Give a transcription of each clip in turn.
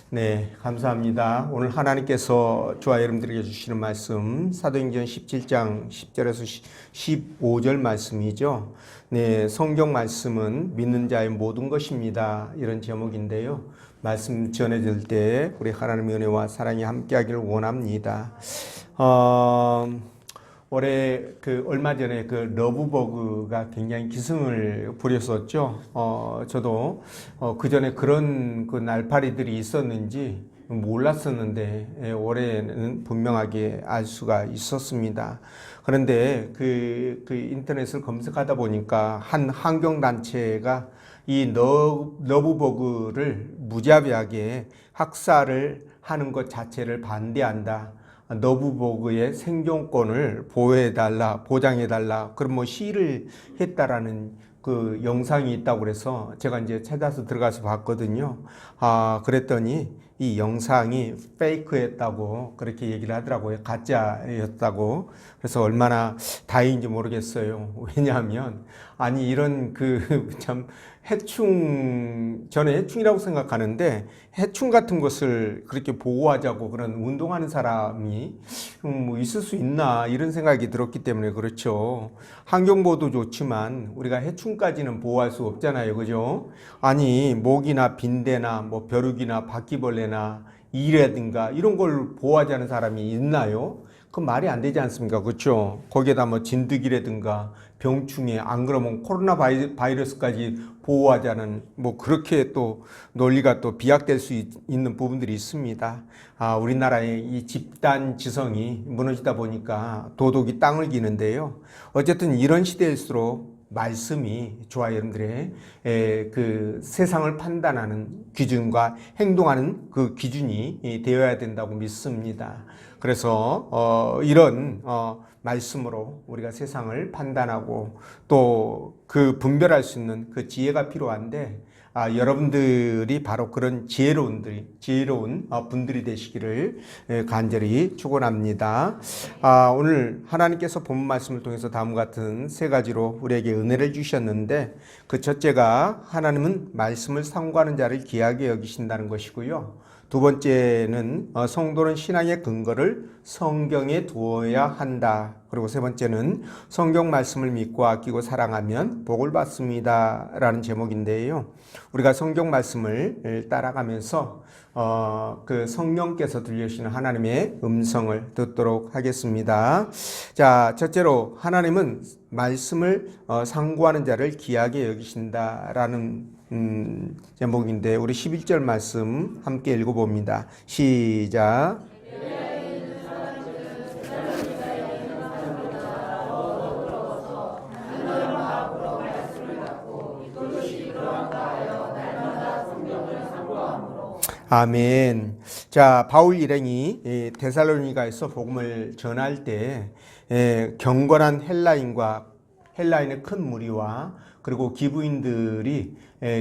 네, 감사합니다. 오늘 하나님께서 저와 여러분들에게 주시는 말씀 사도행전 17장 10절에서 15절 말씀이죠. 네, 성경 말씀은 믿는 자의 모든 것입니다. 이런 제목인데요. 말씀 전해질 때 우리 하나님의 은혜와 사랑이 함께하기를 원합니다. 올해 얼마 전에 러브버그가 굉장히 기승을 부렸었죠. 저도 그 전에 그런 날파리들이 있었는지 몰랐었는데 올해는 분명하게 알 수가 있었습니다. 그런데 인터넷을 검색하다 보니까 한 환경단체가 이 러브버그를 무자비하게 학살을 하는 것 자체를 반대한다. 러브버그의 생존권을 보호해달라, 보장해달라, 그런 시위를 했다라는 그 영상이 있다고 그래서 제가 이제 찾아서 들어가서 봤거든요. 그랬더니 이 영상이 페이크였다고 그렇게 얘기를 하더라고요. 가짜였다고. 그래서 얼마나 다행인지 모르겠어요. 왜냐하면, 아니, 이런 참, 저는 해충이라고 생각하는데, 해충 같은 것을 그렇게 보호하자고 그런 운동하는 사람이 있을 수 있나, 이런 생각이 들었기 때문에 그렇죠. 환경보호도 좋지만, 우리가 해충까지는 보호할 수 없잖아요. 그죠? 아니, 모기나 빈대나 벼룩이나 바퀴벌레나 이라든가 이런 걸 보호하자는 사람이 있나요? 그 말이 안 되지 않습니까? 그렇죠? 거기에다 진드기라든가 병충해, 안 그러면 코로나 바이러스까지 보호하자는 그렇게 또 논리가 또 비약될 수 있는 부분들이 있습니다. 우리나라의 이 집단 지성이 무너지다 보니까 도덕이 땅을 기는데요. 어쨌든 이런 시대일수록 말씀이 저와 여러분들의 세상을 판단하는 기준과 행동하는 그 기준이 되어야 된다고 믿습니다. 그래서 이런 말씀으로 우리가 세상을 판단하고 또 분별할 수 있는 그 지혜가 필요한데, 여러분들이 바로 그런 지혜로운 분들이 되시기를 간절히 축원합니다. 오늘 하나님께서 본 말씀을 통해서 다음과 같은 세 가지로 우리에게 은혜를 주셨는데, 그 첫째가 하나님은 말씀을 상고하는 자를 귀하게 여기신다는 것이고요. 두 번째는 성도는 신앙의 근거를 성경에 두어야 한다. 그리고 세 번째는 성경 말씀을 믿고 아끼고 사랑하면 복을 받습니다. 라는 제목인데요. 우리가 성경 말씀을 따라가면서 성령께서 들려주시는 하나님의 음성을 듣도록 하겠습니다. 자, 첫째로 하나님은 말씀을 상고하는 자를 귀하게 여기신다라는 제목인데, 우리 11절 말씀 함께 읽어봅니다. 시작. 아멘. 자, 바울 일행이 데살로니가에서 복음을 전할 때 경건한 헬라인의 큰 무리와 그리고 기부인들이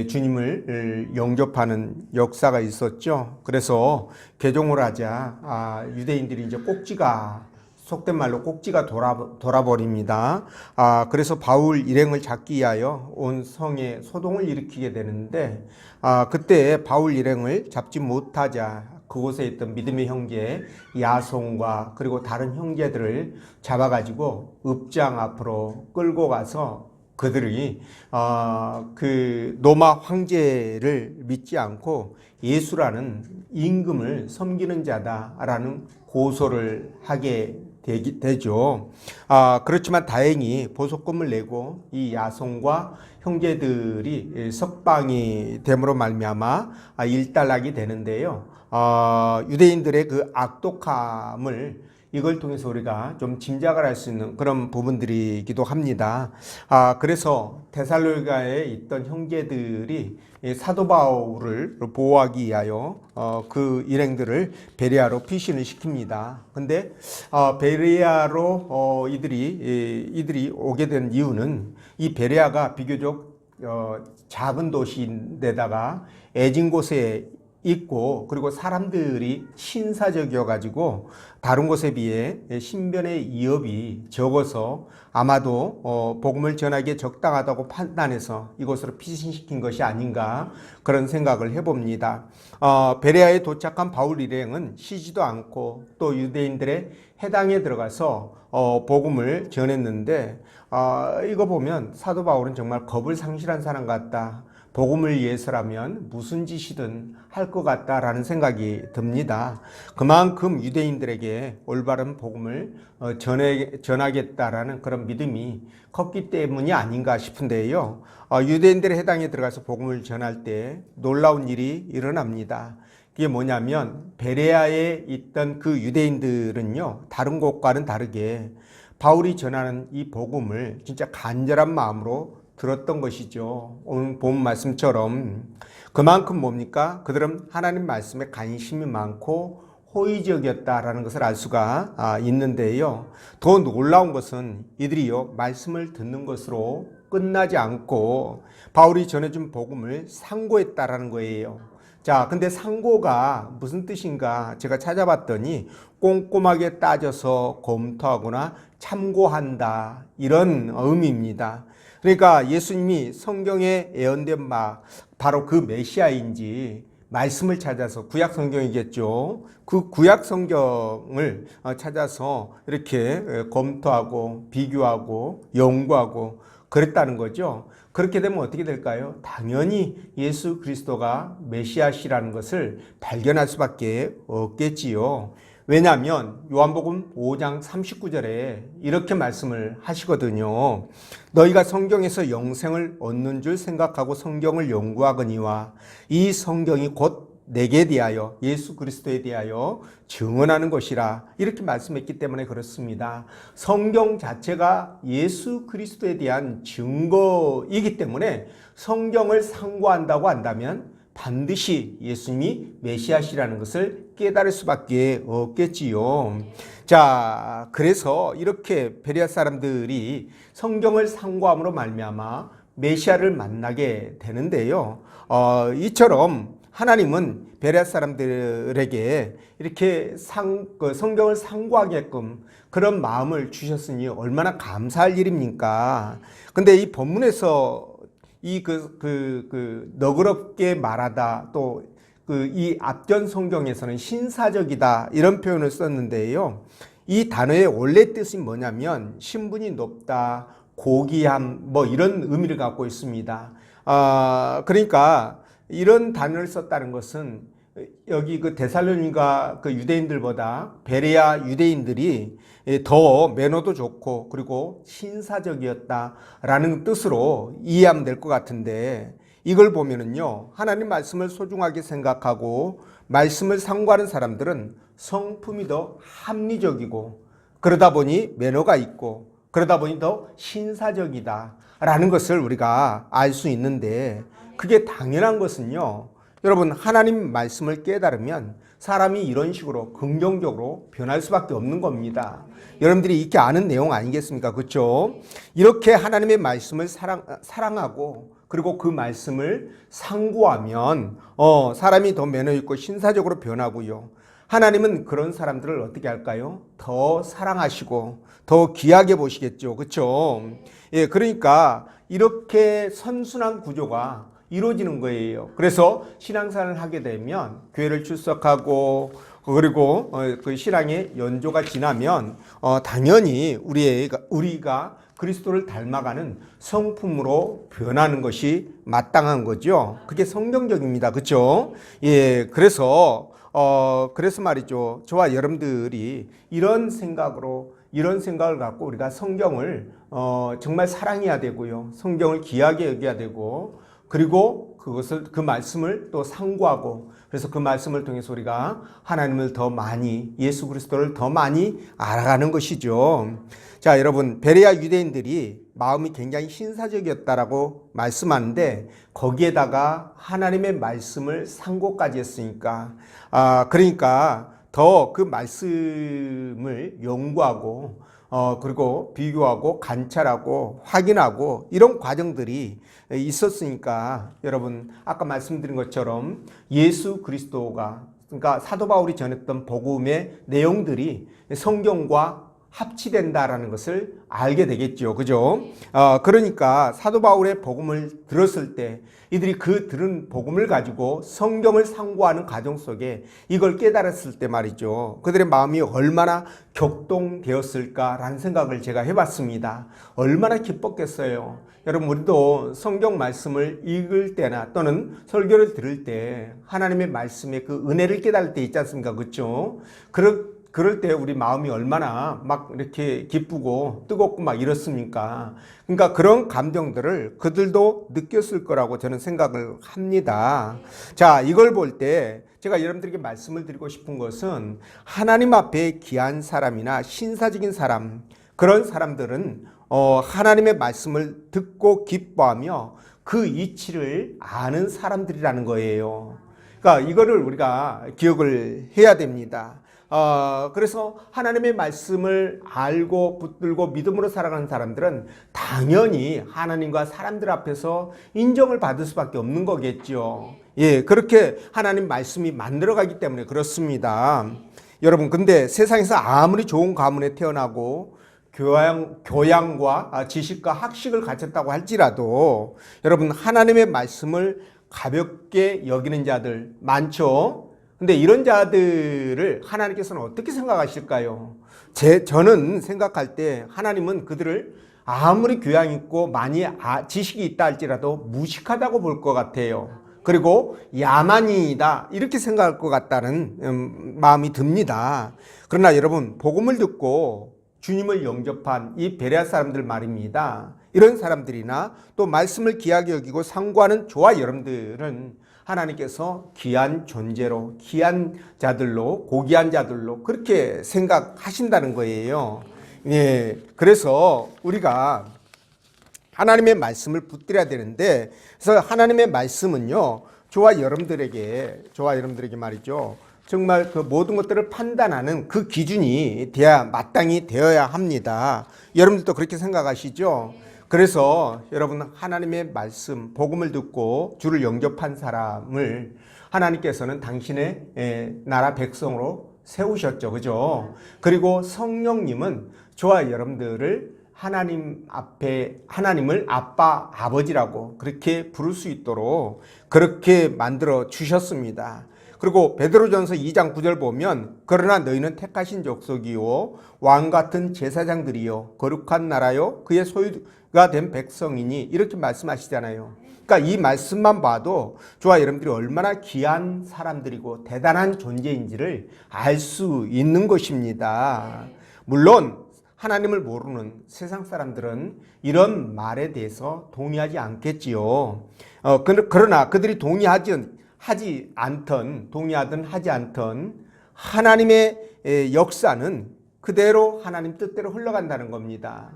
주님을 영접하는 역사가 있었죠. 그래서 개종을 하자 유대인들이 이제 속된 말로 꼭지가 돌아버립니다. 그래서 바울 일행을 잡기 위하여 온 성에 소동을 일으키게 되는데, 그때 바울 일행을 잡지 못하자 그곳에 있던 믿음의 형제 야손과 그리고 다른 형제들을 잡아가지고 읍장 앞으로 끌고 가서 그들이 로마 황제를 믿지 않고 예수라는 임금을 섬기는 자다라는 고소를 하게 되죠. 그렇지만 다행히 보석금을 내고 이 야손과 형제들이 석방이 됨으로 말미암아 일단락이 되는데요. 유대인들의 그 악독함을 이걸 통해서 우리가 좀 짐작을 할 수 있는 그런 부분들이기도 합니다. 그래서 데살로니가에 있던 형제들이 사도 바울을 보호하기 위하여 그 일행들을 베레아로 피신을 시킵니다. 근데 베레아로 이들이 오게 된 이유는, 이 베레아가 비교적 작은 도시인데다가 애진 곳에 있고, 그리고 사람들이 신사적이어 가지고 다른 곳에 비해 신변의 위협이 적어서 아마도 복음을 전하기에 적당하다고 판단해서 이곳으로 피신시킨 것이 아닌가 그런 생각을 해봅니다. 베레아에 도착한 바울 일행은 쉬지도 않고 또 유대인들의 해당에 들어가서 복음을 전했는데, 이거 보면 사도 바울은 정말 겁을 상실한 사람 같다. 복음을 위해서라면 무슨 짓이든 할 것 같다라는 생각이 듭니다. 그만큼 유대인들에게 올바른 복음을 전하겠다라는 그런 믿음이 컸기 때문이 아닌가 싶은데요. 유대인들의 해당에 들어가서 복음을 전할 때 놀라운 일이 일어납니다. 그게 뭐냐면 베레아에 있던 그 유대인들은요, 다른 곳과는 다르게 바울이 전하는 이 복음을 진짜 간절한 마음으로 들었던 것이죠. 오늘 본 말씀처럼 그만큼 뭡니까? 그들은 하나님 말씀에 관심이 많고 호의적이었다라는 것을 알 수가 있는데요. 더 놀라운 것은 이들이요, 말씀을 듣는 것으로 끝나지 않고 바울이 전해준 복음을 상고했다라는 거예요. 자, 근데 상고가 무슨 뜻인가 제가 찾아봤더니 꼼꼼하게 따져서 검토하거나 참고한다, 이런 의미입니다. 그러니까 예수님이 성경에 예언된 바 바로 그 메시아인지 말씀을 찾아서, 구약 성경이겠죠. 그 구약 성경을 찾아서 이렇게 검토하고 비교하고 연구하고 그랬다는 거죠. 그렇게 되면 어떻게 될까요? 당연히 예수 그리스도가 메시아시라는 것을 발견할 수밖에 없겠지요. 왜냐하면 요한복음 5장 39절에 이렇게 말씀을 하시거든요. 너희가 성경에서 영생을 얻는 줄 생각하고 성경을 연구하거니와 이 성경이 곧 내게 대하여, 예수 그리스도에 대하여 증언하는 것이라, 이렇게 말씀했기 때문에 그렇습니다. 성경 자체가 예수 그리스도에 대한 증거이기 때문에 성경을 상고한다고 한다면 반드시 예수님이 메시아시라는 것을 깨달을 수밖에 없겠지요. 자, 그래서 이렇게 베레아 사람들이 성경을 상고함으로 말미암아 메시아를 만나게 되는데요. 이처럼 하나님은 베레아 사람들에게 이렇게 성경을 상고하게끔 그런 마음을 주셨으니 얼마나 감사할 일입니까? 근데 이 본문에서 이 너그럽게 말하다, 또 이 앞전 성경에서는 신사적이다, 이런 표현을 썼는데요. 이 단어의 원래 뜻이 뭐냐면 신분이 높다, 고귀함, 뭐 이런 의미를 갖고 있습니다. 그러니까 이런 단어를 썼다는 것은 여기 그 데살로니가 그 유대인들보다 베레아 유대인들이 더 매너도 좋고 그리고 신사적이었다라는 뜻으로 이해하면 될 것 같은데, 이걸 보면은요, 하나님 말씀을 소중하게 생각하고 말씀을 상고하는 사람들은 성품이 더 합리적이고, 그러다 보니 매너가 있고, 그러다 보니 더 신사적이다라는 것을 우리가 알 수 있는데, 그게 당연한 것은요, 여러분, 하나님 말씀을 깨달으면 사람이 이런 식으로 긍정적으로 변할 수밖에 없는 겁니다. 여러분들이 이렇게 아는 내용 아니겠습니까? 그렇죠? 이렇게 하나님의 말씀을 사랑하고 그리고 그 말씀을 상고하면 사람이 더 매너 있고 신사적으로 변하고요. 하나님은 그런 사람들을 어떻게 할까요? 더 사랑하시고 더 귀하게 보시겠죠. 그렇죠? 예, 그러니까 이렇게 선순환 구조가 이루어지는 거예요. 그래서 신앙생활을 하게 되면 교회를 출석하고 그리고 그 신앙의 연조가 지나면 당연히 우리가 그리스도를 닮아가는 성품으로 변하는 것이 마땅한 거죠. 그게 성경적입니다. 그렇죠? 예, 그래서 말이죠. 저와 여러분들이 이런 생각을 갖고 우리가 성경을 정말 사랑해야 되고요. 성경을 귀하게 여겨야 되고, 그리고 그 말씀을 또 상고하고, 그래서 그 말씀을 통해서 우리가 하나님을 더 많이, 예수 그리스도를 더 많이 알아가는 것이죠. 자, 여러분, 베레아 유대인들이 마음이 굉장히 신사적이었다라고 말씀하는데, 거기에다가 하나님의 말씀을 상고까지 했으니까, 그러니까 더 그 말씀을 연구하고 그리고 비교하고 관찰하고 확인하고 이런 과정들이 있었으니까 여러분 아까 말씀드린 것처럼 예수 그리스도가 그러니까 사도 바울이 전했던 복음의 내용들이 성경과 합치된다라는 것을 알게 되겠죠. 그죠? 그러니까 사도 바울의 복음을 들었을 때 이들이 그 들은 복음을 가지고 성경을 상고하는 과정 속에 이걸 깨달았을 때 말이죠. 그들의 마음이 얼마나 격동되었을까라는 생각을 제가 해봤습니다. 얼마나 기뻤겠어요. 여러분 우리도 성경 말씀을 읽을 때나 또는 설교를 들을 때 하나님의 말씀의 그 은혜를 깨달을 때 있지 않습니까? 그렇죠? 그럴 때 우리 마음이 얼마나 막 이렇게 기쁘고 뜨겁고 막 이렇습니까? 그러니까 그런 감정들을 그들도 느꼈을 거라고 저는 생각을 합니다. 자, 이걸 볼 때 제가 여러분들에게 말씀을 드리고 싶은 것은 하나님 앞에 귀한 사람이나 신사적인 사람, 그런 사람들은 하나님의 말씀을 듣고 기뻐하며 그 이치를 아는 사람들이라는 거예요. 그러니까 이거를 우리가 기억을 해야 됩니다. 그래서 하나님의 말씀을 알고 붙들고 믿음으로 살아가는 사람들은 당연히 하나님과 사람들 앞에서 인정을 받을 수밖에 없는 거겠죠. 예, 그렇게 하나님 말씀이 만들어가기 때문에 그렇습니다. 여러분, 근데 세상에서 아무리 좋은 가문에 태어나고 교양과 지식과 학식을 갖췄다고 할지라도 여러분 하나님의 말씀을 가볍게 여기는 자들 많죠. 근데 이런 자들을 하나님께서는 어떻게 생각하실까요? 저는 생각할 때 하나님은 그들을 아무리 교양 있고 많이 지식이 있다 할지라도 무식하다고 볼 것 같아요. 그리고 야만인이다 이렇게 생각할 것 같다는 마음이 듭니다. 그러나 여러분 복음을 듣고 주님을 영접한 이 베레아 사람들 말입니다. 이런 사람들이나 또 말씀을 귀하게 여기고 상고하는 저와 여러분들은 하나님께서 귀한 존재로, 귀한 자들로, 고귀한 자들로 그렇게 생각하신다는 거예요. 예, 그래서 우리가 하나님의 말씀을 붙들어야 되는데, 그래서 하나님의 말씀은요, 저와 여러분들에게 말이죠. 정말 그 모든 것들을 판단하는 그 기준이 마땅히 되어야 합니다. 여러분들도 그렇게 생각하시죠? 그래서 여러분 하나님의 말씀, 복음을 듣고 주를 영접한 사람을 하나님께서는 당신의 나라 백성으로 세우셨죠. 그죠? 그리고 성령님은 저와 여러분들을 하나님을 아빠, 아버지라고 그렇게 부를 수 있도록 그렇게 만들어 주셨습니다. 그리고 베드로전서 2장 9절 보면 그러나 너희는 택하신 족속이요 왕 같은 제사장들이요 거룩한 나라요 그의 소유가 된 백성이니 이렇게 말씀하시잖아요. 그러니까 이 말씀만 봐도 저와 여러분들이 얼마나 귀한 사람들이고 대단한 존재인지를 알 수 있는 것입니다. 물론 하나님을 모르는 세상 사람들은 이런 말에 대해서 동의하지 않겠지요. 그러나 그들이 동의하든 하지 않든 하나님의 역사는 그대로 하나님 뜻대로 흘러간다는 겁니다.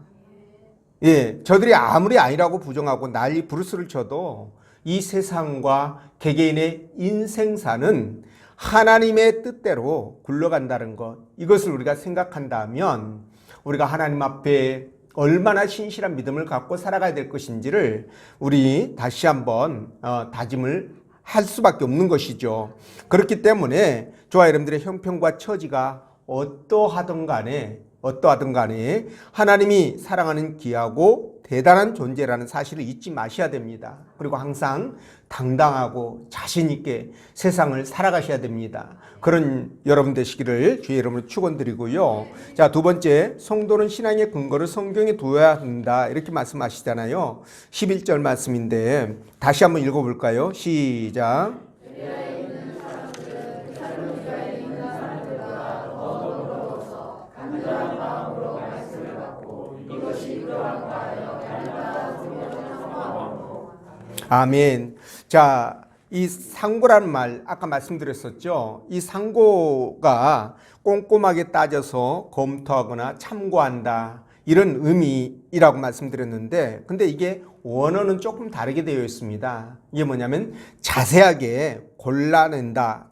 예, 저들이 아무리 아니라고 부정하고 난리 부르스를 쳐도 이 세상과 개개인의 인생사는 하나님의 뜻대로 굴러간다는 것, 이것을 우리가 생각한다면 우리가 하나님 앞에 얼마나 신실한 믿음을 갖고 살아가야 될 것인지를 우리 다시 한번 다짐을 할 수밖에 없는 것이죠. 그렇기 때문에 저와 여러분들의 형편과 처지가 어떠하든 간에 하나님이 사랑하는 귀하고 대단한 존재라는 사실을 잊지 마셔야 됩니다. 그리고 항상 당당하고 자신 있게 세상을 살아가셔야 됩니다. 그런 여러분 되시기를 주의 이름으로 축원드리고요. 자, 두 번째, 성도는 신앙의 근거를 성경에 두어야 한다 이렇게 말씀하시잖아요. 11절 말씀인데 다시 한번 읽어볼까요? 시작. 아멘. 자, 이 상고라는 말 아까 말씀드렸었죠. 이 상고가 꼼꼼하게 따져서 검토하거나 참고한다 이런 의미라고 말씀드렸는데 근데 이게 원어는 조금 다르게 되어 있습니다. 이게 뭐냐면 자세하게 골라낸다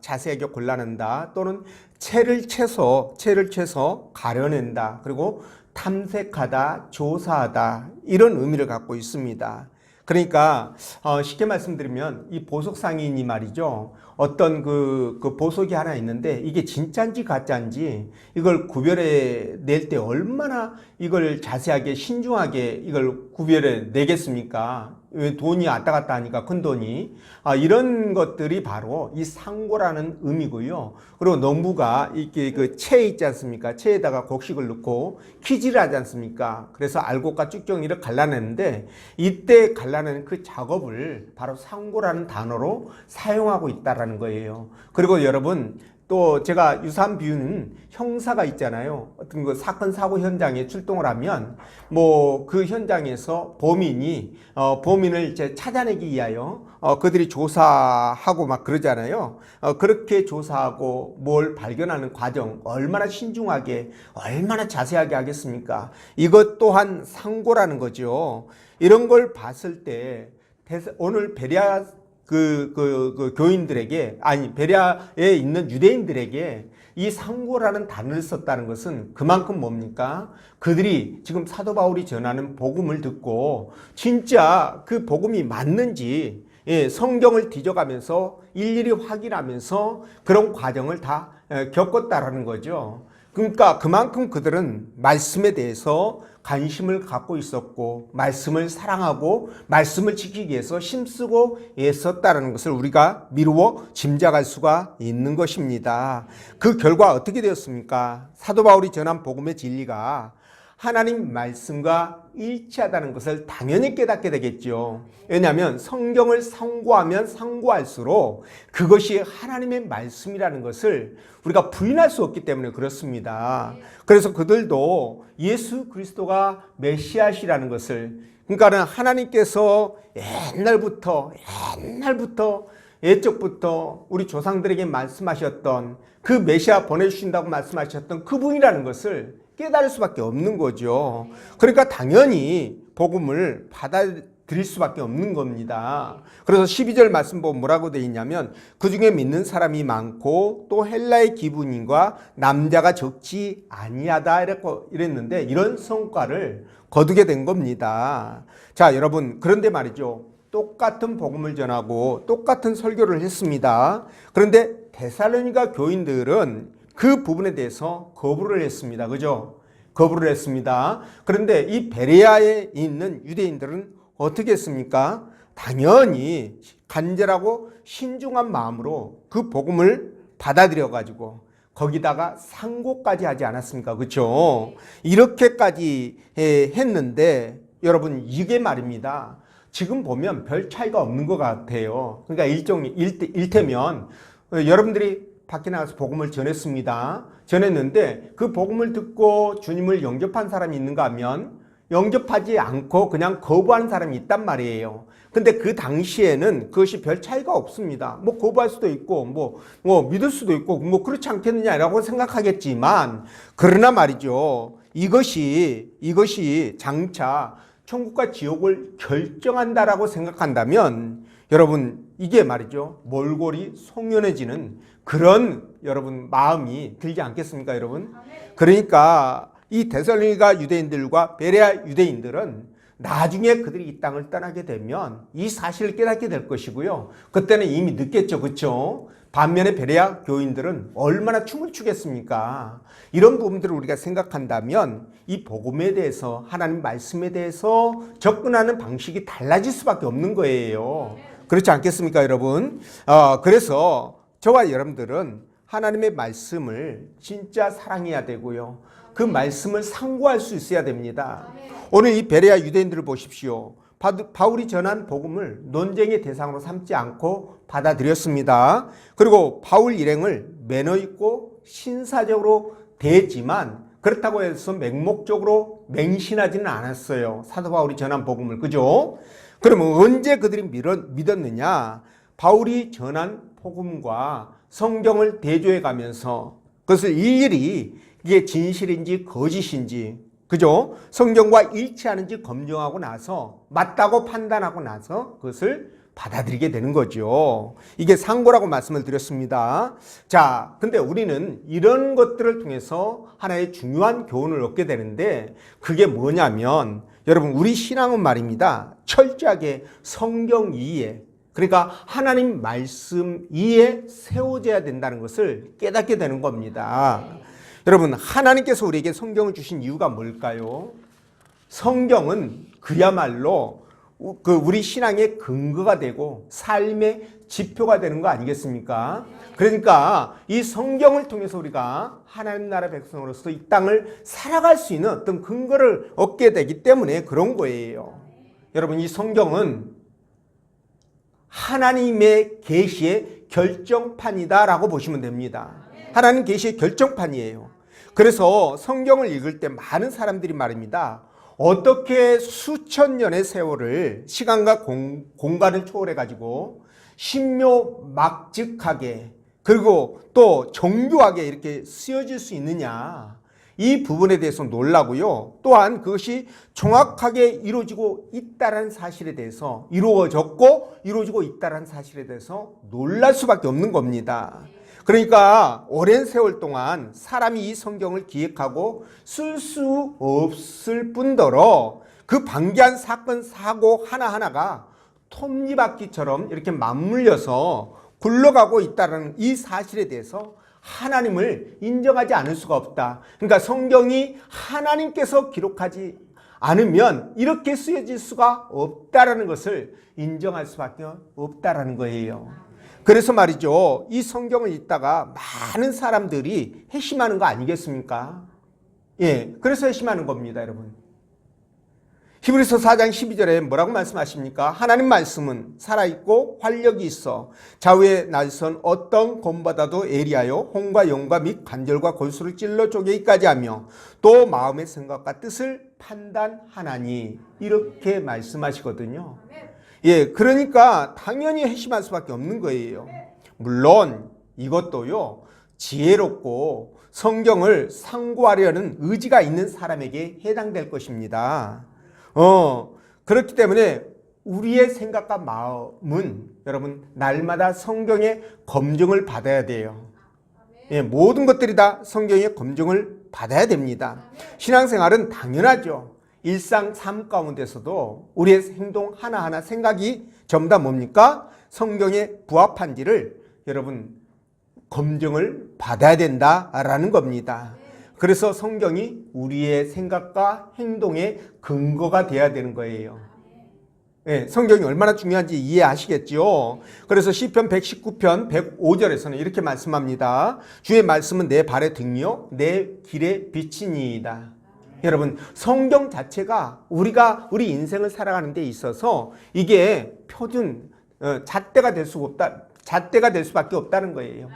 또는 채를 채서 가려낸다 그리고 탐색하다, 조사하다 이런 의미를 갖고 있습니다. 그러니까 쉽게 말씀드리면 이 보석상인이 말이죠. 어떤 그 보석이 하나 있는데 이게 진짜인지 가짜인지 이걸 구별해 낼 때 얼마나 이걸 자세하게 신중하게 이걸 구별해 내겠습니까? 왜 돈이 왔다 갔다 하니까 큰 돈이 이런 것들이 바로 이 상고라는 의미고요. 그리고 농부가 이렇게 그 채 있지 않습니까? 채에다가 곡식을 넣고 키질을 하지 않습니까? 그래서 알곡과 쭉정이를 갈라내는데 이때 갈라내는 그 작업을 바로 상고라는 단어로 사용하고 있다라는 거예요. 그리고 여러분 또 제가 유사한 비유는 형사가 있잖아요. 어떤 그 사건 사고 현장에 출동을 하면 뭐 그 현장에서 범인이 범인을 이제 찾아내기 위하여 그들이 조사하고 막 그러잖아요. 그렇게 조사하고 뭘 발견하는 과정 얼마나 신중하게 얼마나 자세하게 하겠습니까? 이것 또한 상고라는 거죠. 이런 걸 봤을 때 오늘 베레아 그 교인들에게 베레아에 있는 유대인들에게 이 상고라는 단어를 썼다는 것은 그만큼 뭡니까? 그들이 지금 사도 바울이 전하는 복음을 듣고 진짜 그 복음이 맞는지 성경을 뒤져가면서 일일이 확인하면서 그런 과정을 다 겪었다라는 거죠. 그러니까 그만큼 그들은 말씀에 대해서 관심을 갖고 있었고 말씀을 사랑하고 말씀을 지키기 위해서 힘쓰고 애썼다는 것을 우리가 미루어 짐작할 수가 있는 것입니다. 그 결과 어떻게 되었습니까? 사도 바울이 전한 복음의 진리가 하나님 말씀과 일치하다는 것을 당연히 깨닫게 되겠죠. 왜냐하면 성경을 상고하면 상고할수록 그것이 하나님의 말씀이라는 것을 우리가 부인할 수 없기 때문에 그렇습니다. 그래서 그들도 예수 그리스도가 메시아시라는 것을, 그러니까는 하나님께서 옛날부터 옛적부터 우리 조상들에게 말씀하셨던 그 메시아 보내주신다고 말씀하셨던 그분이라는 것을 깨달을 수밖에 없는 거죠. 그러니까 당연히 복음을 받아들일 수밖에 없는 겁니다. 그래서 12절 말씀 보면 뭐라고 되어 있냐면 그 중에 믿는 사람이 많고 또 헬라의 기분인과 남자가 적지 아니하다 이랬는데 이런 성과를 거두게 된 겁니다. 자, 여러분, 그런데 말이죠. 똑같은 복음을 전하고 똑같은 설교를 했습니다. 그런데 데살로니가 교인들은 그 부분에 대해서 거부를 했습니다. 그죠? 거부를 했습니다. 그런데 이 베레아에 있는 유대인들은 어떻게 했습니까? 당연히 간절하고 신중한 마음으로 그 복음을 받아들여 가지고 거기다가 상고까지 하지 않았습니까? 그렇죠? 이렇게까지 했는데 여러분 이게 말입니다. 지금 보면 별 차이가 없는 것 같아요. 그러니까 일테면 여러분들이 밖에 나가서 복음을 전했는데 그 복음을 듣고 주님을 영접한 사람이 있는가 하면 영접하지 않고 그냥 거부하는 사람이 있단 말이에요. 근데 그 당시에는 그것이 별 차이가 없습니다. 뭐 거부할 수도 있고 뭐 믿을 수도 있고 뭐 그렇지 않겠느냐라고 생각하겠지만 그러나 말이죠. 이것이 장차 천국과 지옥을 결정한다라고 생각한다면 여러분 이게 말이죠. 몰골이 송연해지는 그런 여러분 마음이 들지 않겠습니까, 여러분? 그러니까 이 데살로니가 유대인들과 베레아 유대인들은 나중에 그들이 이 땅을 떠나게 되면 이 사실을 깨닫게 될 것이고요. 그때는 이미 늦겠죠, 그렇죠? 반면에 베레아 교인들은 얼마나 춤을 추겠습니까? 이런 부분들을 우리가 생각한다면 이 복음에 대해서 하나님 말씀에 대해서 접근하는 방식이 달라질 수밖에 없는 거예요. 그렇지 않겠습니까, 여러분? 그래서 저와 여러분들은 하나님의 말씀을 진짜 사랑해야 되고요. 그 말씀을 상고할 수 있어야 됩니다. 오늘 이 베레아 유대인들을 보십시오. 바울이 전한 복음을 논쟁의 대상으로 삼지 않고 받아들였습니다. 그리고 바울 일행을 매너 있고 신사적으로 대했지만 그렇다고 해서 맹목적으로 맹신하지는 않았어요. 사도 바울이 전한 복음을. 그죠? 그러면 언제 그들이 믿었느냐? 바울이 전한 복음과 성경을 대조해 가면서 그것을 일일이 이게 진실인지 거짓인지, 그죠? 성경과 일치하는지 검증하고 나서 맞다고 판단하고 나서 그것을 받아들이게 되는 거죠. 이게 상고라고 말씀을 드렸습니다. 자, 근데 우리는 이런 것들을 통해서 하나의 중요한 교훈을 얻게 되는데 그게 뭐냐면 여러분 우리 신앙은 말입니다. 철저하게 성경 이해 그러니까 하나님 말씀 이해 세워져야 된다는 것을 깨닫게 되는 겁니다. 여러분 하나님께서 우리에게 성경을 주신 이유가 뭘까요? 성경은 그야말로 우리 신앙의 근거가 되고 삶의 지표가 되는 거 아니겠습니까? 그러니까 이 성경을 통해서 우리가 하나님 나라 백성으로서 이 땅을 살아갈 수 있는 어떤 근거를 얻게 되기 때문에 그런 거예요. 여러분 이 성경은 하나님의 계시의 결정판이다라고 보시면 됩니다. 하나님 계시의 결정판이에요. 그래서 성경을 읽을 때 많은 사람들이 말입니다. 어떻게 수천 년의 세월을 시간과 공간을 초월해 가지고 신묘막직하게 그리고 또 정교하게 이렇게 쓰여질 수 있느냐 이 부분에 대해서 놀라고요. 또한 그것이 정확하게 이루어지고 있다는 사실에 대해서 이루어졌고 이루어지고 있다는 사실에 대해서 놀랄 수밖에 없는 겁니다. 그러니까 오랜 세월 동안 사람이 이 성경을 기획하고 쓸 수 없을 뿐더러 그 방대한 사건 사고 하나하나가 톱니바퀴처럼 이렇게 맞물려서 굴러가고 있다는 이 사실에 대해서 하나님을 인정하지 않을 수가 없다. 그러니까 성경이 하나님께서 기록하지 않으면 이렇게 쓰여질 수가 없다라는 것을 인정할 수밖에 없다라는 거예요. 그래서 말이죠. 이 성경을 읽다가 많은 사람들이 회심하는 거 아니겠습니까? 예, 그래서 회심하는 겁니다, 여러분. 히브리서 4장 12절에 뭐라고 말씀하십니까? 하나님 말씀은 살아있고 활력이 있어 좌우에 날선 어떤 검보다도 예리하여 혼과 영과 및 관절과 골수를 찔러 쪼개기까지 하며 또 마음의 생각과 뜻을 판단하나니 이렇게 말씀하시거든요. 예, 그러니까 당연히 회심할 수밖에 없는 거예요. 물론 이것도요 지혜롭고 성경을 상고하려는 의지가 있는 사람에게 해당될 것입니다. 그렇기 때문에 우리의 생각과 마음은 여러분 날마다 성경의 검증을 받아야 돼요. 예, 모든 것들이 다 성경의 검증을 받아야 됩니다. 신앙생활은 당연하죠. 일상 삶 가운데서도 우리의 행동 하나하나 생각이 전부 다 뭡니까? 성경에 부합한지를 여러분 검증을 받아야 된다라는 겁니다. 그래서 성경이 우리의 생각과 행동의 근거가 되어야 되는 거예요. 네, 성경이 얼마나 중요한지 이해하시겠죠? 그래서 시편 119편 105절에서는 이렇게 말씀합니다. 주의 말씀은 내 발의 등이요 내 길의 빛이니이다. 여러분 성경 자체가 우리 인생을 살아가는 데 있어서 이게 표준 잣대가 될 수밖에 없다는 거예요.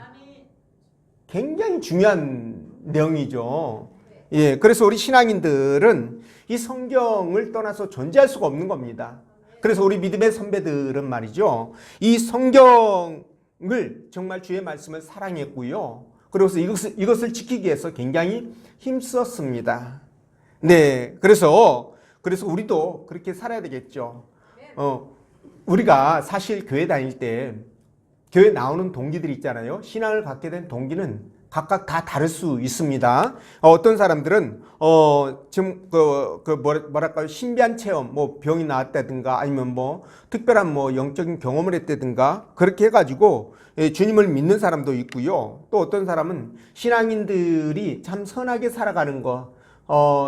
굉장히 중요한 내용이죠. 예, 그래서 우리 신앙인들은 이 성경을 떠나서 존재할 수가 없는 겁니다. 그래서 우리 믿음의 선배들은 말이죠. 이 성경을 정말 주의 말씀을 사랑했고요. 그래서 이것을 지키기 위해서 굉장히 힘썼습니다. 네, 그래서 우리도 그렇게 살아야 되겠죠. 우리가 사실 교회 다닐 때 교회 나오는 동기들이 있잖아요. 신앙을 갖게 된 동기는 각각 다 다를 수 있습니다. 어떤 사람들은 지금 뭐랄까요 신비한 체험, 뭐 병이 나았다든가 아니면 뭐 특별한 뭐 영적인 경험을 했다든가 그렇게 해가지고 주님을 믿는 사람도 있고요. 또 어떤 사람은 신앙인들이 참 선하게 살아가는 거,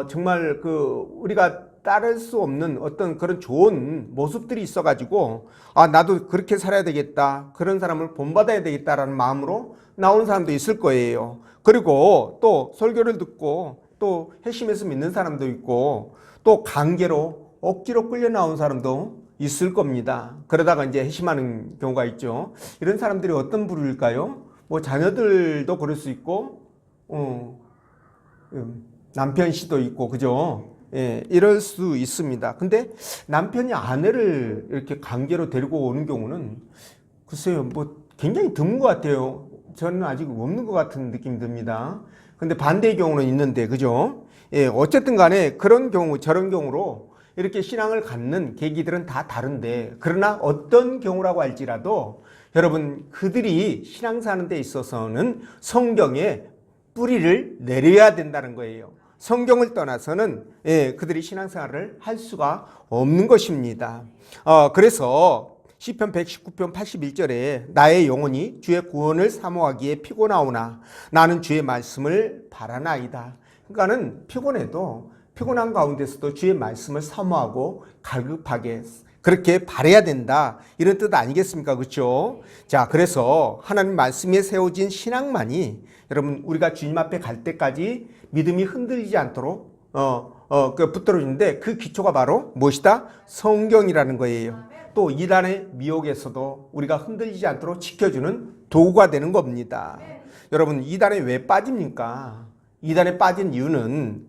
정말 우리가 따를 수 없는 어떤 그런 좋은 모습들이 있어가지고 나도 그렇게 살아야 되겠다, 그런 사람을 본받아야 되겠다라는 마음으로 나온 사람도 있을 거예요. 그리고 또 설교를 듣고 또 회심해서 믿는 사람도 있고 또 관계로 억지로 끌려 나온 사람도 있을 겁니다. 그러다가 이제 회심하는 경우가 있죠. 이런 사람들이 어떤 부류일까요? 뭐 자녀들도 그럴 수 있고 남편 씨도 있고 그죠? 예, 이럴 수 있습니다. 근데 남편이 아내를 이렇게 관계로 데리고 오는 경우는 글쎄요, 뭐 굉장히 드문 것 같아요. 저는 아직 없는 것 같은 느낌이 듭니다. 근데 반대의 경우는 있는데, 그죠? 예, 어쨌든 간에 그런 경우, 저런 경우로 이렇게 신앙을 갖는 계기들은 다 다른데, 그러나 어떤 경우라고 할지라도 여러분, 그들이 신앙 사는 데 있어서는 성경에 뿌리를 내려야 된다는 거예요. 성경을 떠나서는 그들이 신앙생활을 할 수가 없는 것입니다. 그래서 시편 119편 81절에 나의 영혼이 주의 구원을 사모하기에 피곤하오나 나는 주의 말씀을 바라나이다. 그러니까는 피곤해도 피곤한 가운데서도 주의 말씀을 사모하고 갈급하게 그렇게 바라야 된다, 이런 뜻 아니겠습니까? 그렇죠? 자, 그래서 하나님 말씀에 세워진 신앙만이 여러분, 우리가 주님 앞에 갈 때까지 믿음이 흔들리지 않도록 붙들어주는데, 그 기초가 바로 무엇이다? 성경이라는 거예요. 또 이단의 미혹에서도 우리가 흔들리지 않도록 지켜주는 도구가 되는 겁니다. 여러분, 이단에 왜 빠집니까? 이단에 빠진 이유는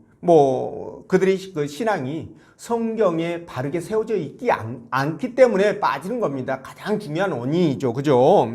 그들의 그 신앙이 성경에 바르게 세워져 있지 않기 때문에 빠지는 겁니다. 가장 중요한 원인이죠. 그죠?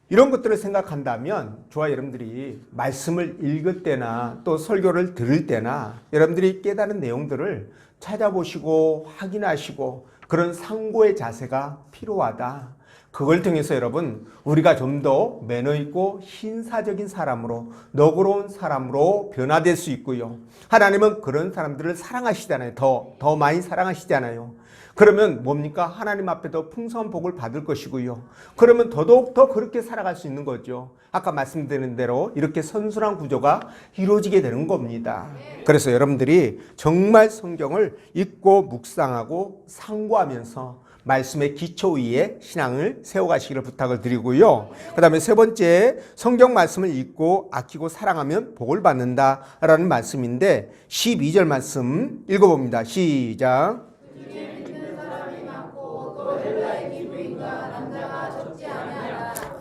이런 것들을 생각한다면 저와 여러분들이 말씀을 읽을 때나 또 설교를 들을 때나 여러분들이 깨달은 내용들을 찾아보시고 확인하시고 그런 상고의 자세가 필요하다. 그걸 통해서 여러분, 우리가 좀 더 매너 있고 신사적인 사람으로, 너그러운 사람으로 변화될 수 있고요. 하나님은 그런 사람들을 사랑하시잖아요. 더 많이 사랑하시잖아요. 그러면 뭡니까? 하나님 앞에 더 풍성한 복을 받을 것이고요. 그러면 더더욱 더 그렇게 살아갈 수 있는 거죠. 아까 말씀드린 대로 이렇게 선순환 구조가 이루어지게 되는 겁니다. 그래서 여러분들이 정말 성경을 읽고 묵상하고 상고하면서 말씀의 기초 위에 신앙을 세워가시기를 부탁을 드리고요. 그 다음에 세 번째, 성경 말씀을 읽고 아끼고 사랑하면 복을 받는다라는 말씀인데 12절 말씀 읽어봅니다. 시작.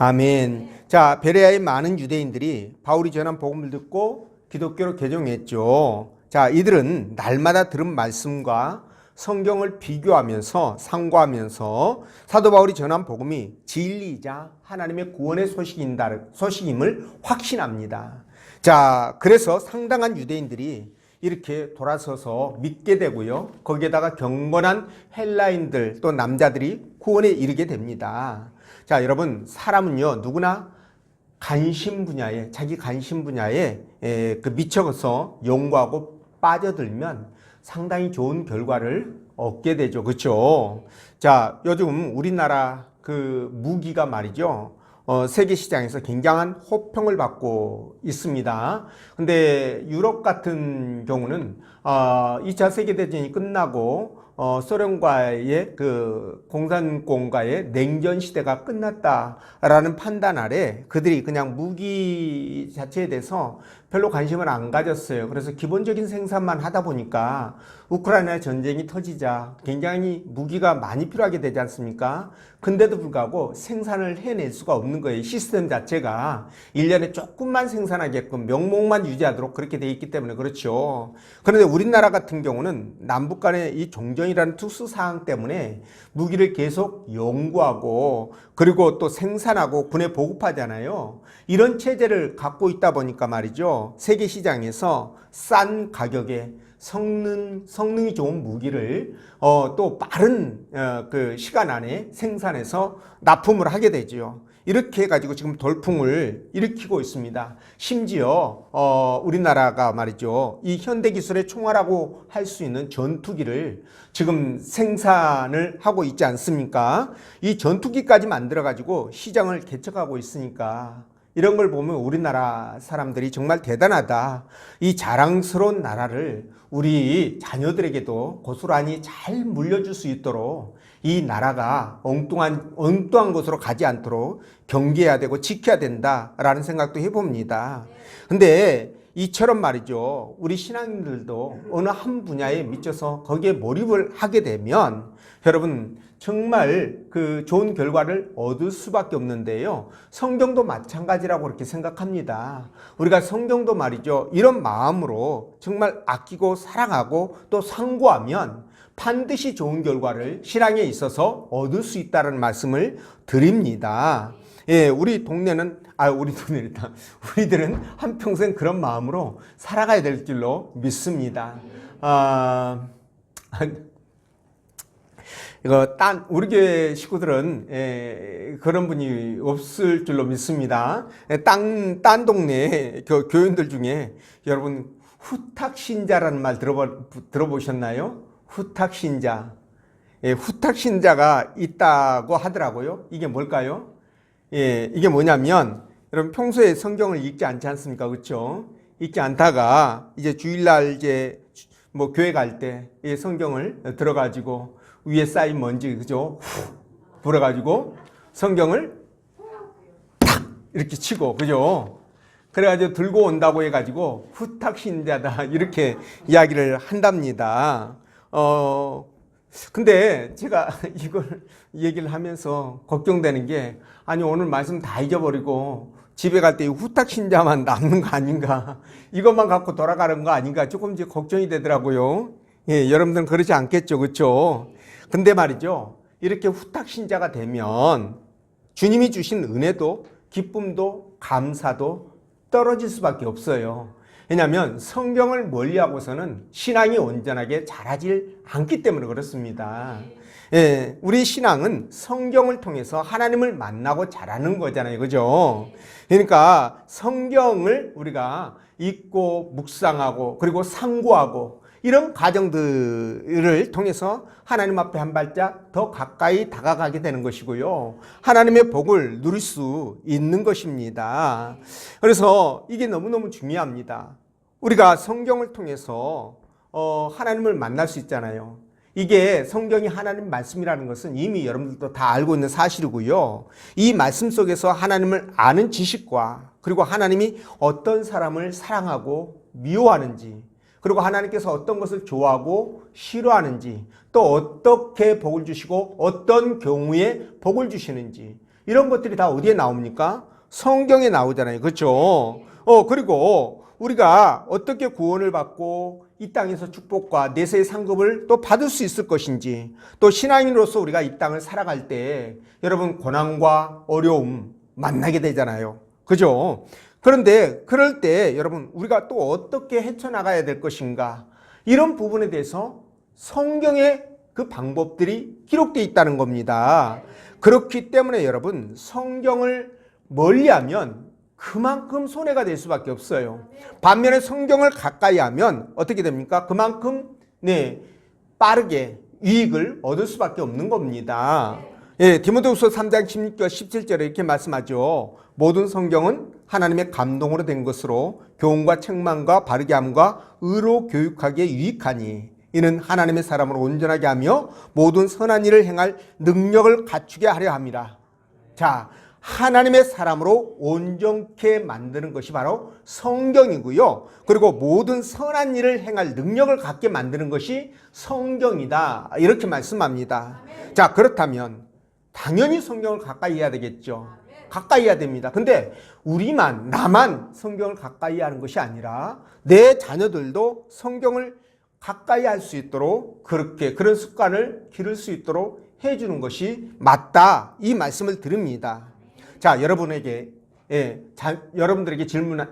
아멘. 자, 베레아의 많은 유대인들이 바울이 전한 복음을 듣고 기독교로 개종했죠. 자, 이들은 날마다 들은 말씀과 성경을 비교하면서 상고하면서 사도 바울이 전한 복음이 진리이자 하나님의 구원의 소식임을 확신합니다. 자, 그래서 상당한 유대인들이 이렇게 돌아서서 믿게 되고요. 거기에다가 경건한 헬라인들 또 남자들이 구원에 이르게 됩니다. 자, 여러분, 사람은요, 누구나 관심 분야에, 자기 관심 분야에 미쳐서 연구하고 빠져들면 상당히 좋은 결과를 얻게 되죠. 그렇죠? 자, 요즘 우리나라 그 무기가 말이죠. 세계 시장에서 굉장한 호평을 받고 있습니다. 근데 유럽 같은 경우는 2차 세계대전이 끝나고 소련과의 그 공산공과의 냉전 시대가 끝났다라는 판단 아래 그들이 그냥 무기 자체에 대해서 별로 관심을 안 가졌어요. 그래서 기본적인 생산만 하다 보니까 우크라이나 전쟁이 터지자 굉장히 무기가 많이 필요하게 되지 않습니까? 근데도 불구하고 생산을 해낼 수가 없는 거예요. 시스템 자체가 1년에 조금만 생산하게끔 명목만 유지하도록 그렇게 돼 있기 때문에 그렇죠. 그런데 우리나라 같은 경우는 남북 간의 이 종전이라는 특수 사항 때문에 무기를 계속 연구하고 그리고 또 생산하고 군에 보급하잖아요. 이런 체제를 갖고 있다 보니까 말이죠. 세계 시장에서 싼 가격에 성능이 좋은 무기를 또 빠른 그 시간 안에 생산해서 납품을 하게 되죠. 이렇게 해가지고 지금 돌풍을 일으키고 있습니다. 심지어 우리나라가 말이죠. 이 현대 기술의 총알이라고 할 수 있는 전투기를 지금 생산을 하고 있지 않습니까? 이 전투기까지 만들어가지고 시장을 개척하고 있으니까 이런 걸 보면 우리나라 사람들이 정말 대단하다. 이 자랑스러운 나라를 우리 자녀들에게도 고스란히 잘 물려줄 수 있도록 이 나라가 엉뚱한 곳으로 가지 않도록 경계해야 되고 지켜야 된다라는 생각도 해봅니다. 근데 이처럼 말이죠. 우리 신앙인들도 어느 한 분야에 미쳐서 거기에 몰입을 하게 되면 여러분 정말 그 좋은 결과를 얻을 수밖에 없는데요. 성경도 마찬가지라고 그렇게 생각합니다. 우리가 성경도 말이죠. 이런 마음으로 정말 아끼고 사랑하고 또 상고하면 반드시 좋은 결과를 신앙에 있어서 얻을 수 있다는 말씀을 드립니다. 예, 우리들은 한평생 그런 마음으로 살아가야 될 줄로 믿습니다. 이거 우리 교회 식구들은 그런 분이 없을 줄로 믿습니다. 딴 동네 그 교인들 중에 여러분 후탁신자라는 말 들어보셨나요? 후탁신자. 후탁신자가 있다고 하더라고요. 이게 뭘까요? 이게 뭐냐면 여러분 평소에 성경을 읽지 않지 않습니까? 그렇죠? 읽지 않다가 이제 주일날 이제 뭐 교회 갈 때 성경을 들어가지고 위에 쌓인 먼지 그죠? 후 불어가지고 성경을 탁 이렇게 치고 그죠? 그래가지고 들고 온다고 해가지고 후탁신자다 이렇게 이야기를 한답니다. 근데 제가 이걸 얘기를 하면서 걱정되는 게 아니 오늘 말씀 다 잊어버리고 집에 갈 때 후탁신자만 남는 거 아닌가 이것만 갖고 돌아가는 거 아닌가 조금 이제 걱정이 되더라고요. 여러분들은 그러지 않겠죠, 그렇죠? 근데 말이죠, 이렇게 후탁신자가 되면 주님이 주신 은혜도 기쁨도 감사도 떨어질 수밖에 없어요. 왜냐하면 성경을 멀리하고서는 신앙이 온전하게 자라질 않기 때문에 그렇습니다. 우리 신앙은 성경을 통해서 하나님을 만나고 자라는 거잖아요, 그죠? 그러니까 성경을 우리가 읽고 묵상하고 그리고 상고하고 이런 과정들을 통해서 하나님 앞에 한 발짝 더 가까이 다가가게 되는 것이고요. 하나님의 복을 누릴 수 있는 것입니다. 그래서 이게 너무너무 중요합니다. 우리가 성경을 통해서 하나님을 만날 수 있잖아요. 이게 성경이 하나님 말씀이라는 것은 이미 여러분들도 다 알고 있는 사실이고요. 이 말씀 속에서 하나님을 아는 지식과 그리고 하나님이 어떤 사람을 사랑하고 미워하는지 그리고 하나님께서 어떤 것을 좋아하고 싫어하는지 또 어떻게 복을 주시고 어떤 경우에 복을 주시는지 이런 것들이 다 어디에 나옵니까? 성경에 나오잖아요. 그렇죠? 그리고 우리가 어떻게 구원을 받고 이 땅에서 축복과 내세의 상급을 또 받을 수 있을 것인지 또 신앙인으로서 우리가 이 땅을 살아갈 때 여러분 고난과 어려움 만나게 되잖아요. 그죠? 그런데 그럴 때 여러분 우리가 또 어떻게 헤쳐나가야 될 것인가 이런 부분에 대해서 성경에 그 방법들이 기록되어 있다는 겁니다. 그렇기 때문에 여러분 성경을 멀리하면 그만큼 손해가 될 수밖에 없어요. 반면에 성경을 가까이 하면 어떻게 됩니까? 그만큼 빠르게 이익을 얻을 수밖에 없는 겁니다. 디모데후서 3장 16절 17절에 이렇게 말씀하죠. 모든 성경은 하나님의 감동으로 된 것으로 교훈과 책망과 바르게 함과 의로 교육하기에 유익하니 이는 하나님의 사람으로 온전하게 하며 모든 선한 일을 행할 능력을 갖추게 하려 함이라. 자, 하나님의 사람으로 온전케 만드는 것이 바로 성경이고요. 그리고 모든 선한 일을 행할 능력을 갖게 만드는 것이 성경이다. 이렇게 말씀합니다. 자, 그렇다면 당연히 성경을 가까이 해야 되겠죠. 가까이 해야 됩니다. 근데 나만 성경을 가까이 하는 것이 아니라 내 자녀들도 성경을 가까이 할 수 있도록 그런 습관을 기를 수 있도록 해주는 것이 맞다. 이 말씀을 드립니다. 자, 여러분들에게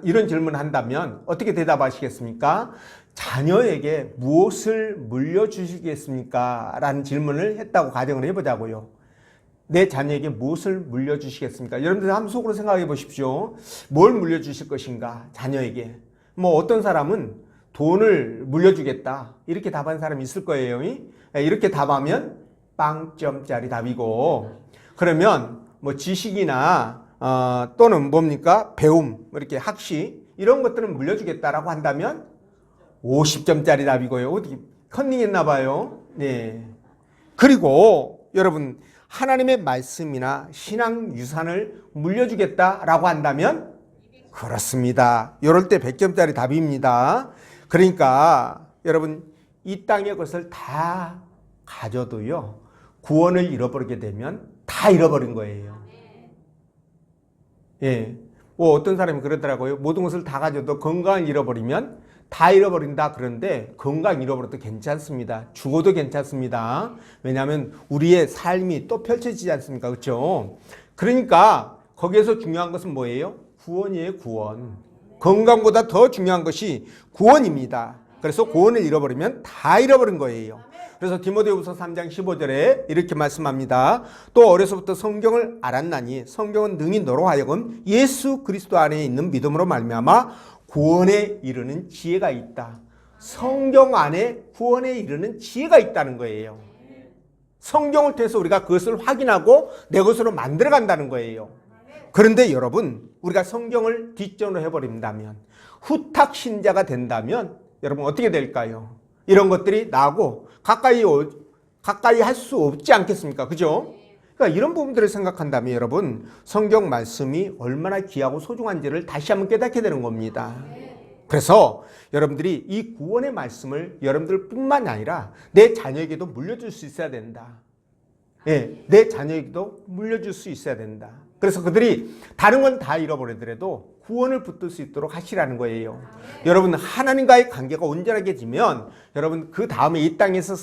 이런 질문을 한다면 어떻게 대답하시겠습니까? 자녀에게 무엇을 물려주시겠습니까? 라는 질문을 했다고 가정을 해보자고요. 내 자녀에게 무엇을 물려주시겠습니까? 여러분들 한번 속으로 생각해 보십시오. 뭘 물려주실 것인가? 자녀에게. 뭐 어떤 사람은 돈을 물려주겠다. 이렇게 답한 사람이 있을 거예요. 이렇게 답하면 빵점짜리 답이고, 그러면 뭐 지식이나 또는 뭡니까? 배움, 이렇게 학식 이런 것들은 물려주겠다라고 한다면 50점짜리 답이고요. 어떻게 컨닝했나 봐요. 네. 그리고 여러분 하나님의 말씀이나 신앙 유산을 물려주겠다라고 한다면 그렇습니다. 이럴 때 100점짜리 답입니다. 그러니까 여러분 이 땅의 것을 다 가져도요 구원을 잃어버리게 되면 다 잃어버린 거예요. 뭐 어떤 사람이 그러더라고요. 모든 것을 다 가져도 건강을 잃어버리면 다 잃어버린다. 그런데 건강 잃어버려도 괜찮습니다. 죽어도 괜찮습니다. 왜냐하면 우리의 삶이 또 펼쳐지지 않습니까? 그렇죠? 그러니까 거기에서 중요한 것은 뭐예요? 구원이에요. 구원. 건강보다 더 중요한 것이 구원입니다. 그래서 구원을 잃어버리면 다 잃어버린 거예요. 그래서 디모데후서 3장 15절에 이렇게 말씀합니다. 또 어려서부터 성경을 알았나니 성경은 능히 너로 하여금 예수 그리스도 안에 있는 믿음으로 말미암아 구원에 이르는 지혜가 있다. 성경 안에 구원에 이르는 지혜가 있다는 거예요. 성경을 통해서 우리가 그것을 확인하고 내 것으로 만들어 간다는 거예요. 그런데 여러분, 우리가 성경을 뒷전으로 해버린다면, 후탁 신자가 된다면 여러분 어떻게 될까요? 이런 것들이 나하고 가까이 할 수 없지 않겠습니까? 그죠? 그러니까 이런 부분들을 생각한다면 여러분, 성경 말씀이 얼마나 귀하고 소중한지를 다시 한번 깨닫게 되는 겁니다. 그래서 여러분들이 이 구원의 말씀을 여러분들뿐만 아니라 내 자녀에게도 물려줄 수 있어야 된다. 예, 내 자녀에게도 물려줄 수 있어야 된다. 그래서 그들이 다른 건 다 잃어버리더라도 구원을 붙들 수 있도록 하시라는 거예요. 여러분, 하나님과의 관계가 온전하게지면 여러분 그 다음에 이 땅에서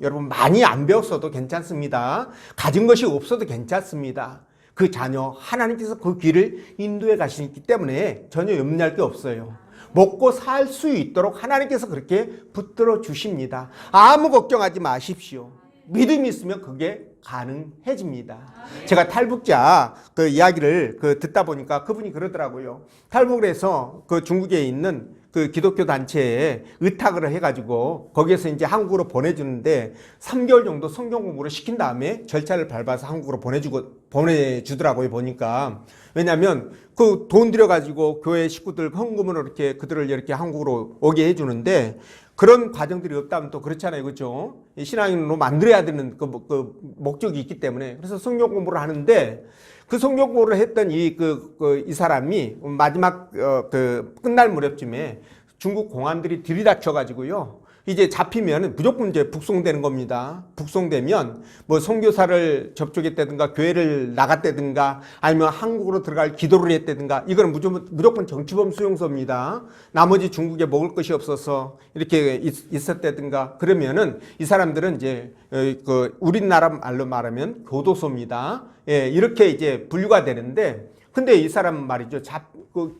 여러분 많이 안 배웠어도 괜찮습니다. 가진 것이 없어도 괜찮습니다. 그 자녀 하나님께서 그 길을 인도해 가시기 때문에 전혀 염려할 게 없어요. 먹고 살 수 있도록 하나님께서 그렇게 붙들어 주십니다. 아무 걱정하지 마십시오. 믿음이 있으면 그게 가능해집니다. 제가 탈북자 그 이야기를 듣다 보니까 그분이 그러더라고요. 탈북을 해서 그 중국에 있는 그 기독교 단체에 의탁을 해가지고 거기에서 이제 한국으로 보내주는데 3개월 정도 성경 공부를 시킨 다음에 절차를 밟아서 한국으로 보내주더라고요. 보니까. 왜냐하면 그 돈 들여가지고 교회 식구들 헌금으로 이렇게 그들을 이렇게 한국으로 오게 해주는데 그런 과정들이 없다면 또 그렇잖아요. 그렇죠? 신앙인으로 만들어야 되는 그 목적이 있기 때문에. 그래서 성경 공부를 하는데 그 성경 공부를 했던 이 사람이 마지막 끝날 무렵쯤에 중국 공안들이 들이닥쳐가지고요. 이제 잡히면 무조건 이제 북송되는 겁니다. 북송되면 뭐 선교사를 접촉했다든가 교회를 나갔다든가 아니면 한국으로 들어갈 기도를 했다든가 이거는 무조건 정치범 수용소입니다. 나머지 중국에 먹을 것이 없어서 이렇게 있었다든가 그러면은 이 사람들은 이제 우리나라 말로 말하면 교도소입니다. 예, 이렇게 이제 분류가 되는데 근데 이 사람 말이죠.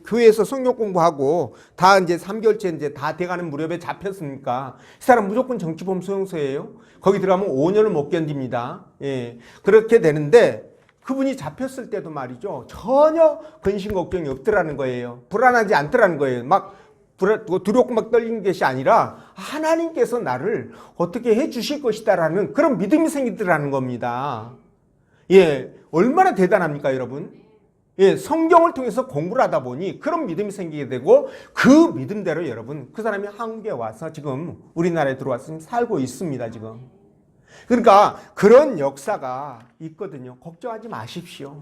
교회에서 성경 공부하고 다 이제 3개월째 이제 다 돼가는 무렵에 잡혔으니까 이 사람 무조건 정치범 수용소예요. 거기 들어가면 5년을 못 견딥니다. 예. 그렇게 되는데 그분이 잡혔을 때도 말이죠. 전혀 근심 걱정이 없더라는 거예요. 불안하지 않더라는 거예요. 막 두렵고 막 떨리는 것이 아니라 하나님께서 나를 어떻게 해 주실 것이다라는 그런 믿음이 생기더라는 겁니다. 예. 얼마나 대단합니까, 여러분? 예, 성경을 통해서 공부를 하다 보니 그런 믿음이 생기게 되고 그 믿음대로 여러분 그 사람이 한국에 와서 지금 우리나라에 들어와서 살고 있습니다. 지금. 그러니까 그런 역사가 있거든요. 걱정하지 마십시오.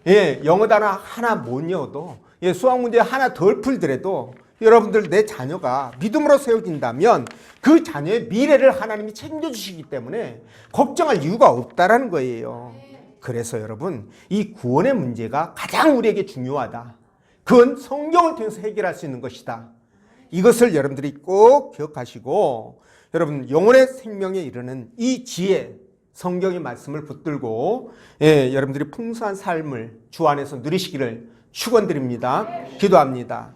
예, 영어 단어 하나 못 외워도 예, 수학 문제 하나 덜 풀더라도 여러분들 내 자녀가 믿음으로 세워진다면 그 자녀의 미래를 하나님이 책임져주시기 때문에 걱정할 이유가 없다라는 거예요. 그래서 여러분 이 구원의 문제가 가장 우리에게 중요하다. 그건 성경을 통해서 해결할 수 있는 것이다. 이것을 여러분들이 꼭 기억하시고 여러분 영혼의 생명에 이르는 이 지혜 성경의 말씀을 붙들고 예, 여러분들이 풍성한 삶을 주 안에서 누리시기를 축원드립니다. 기도합니다.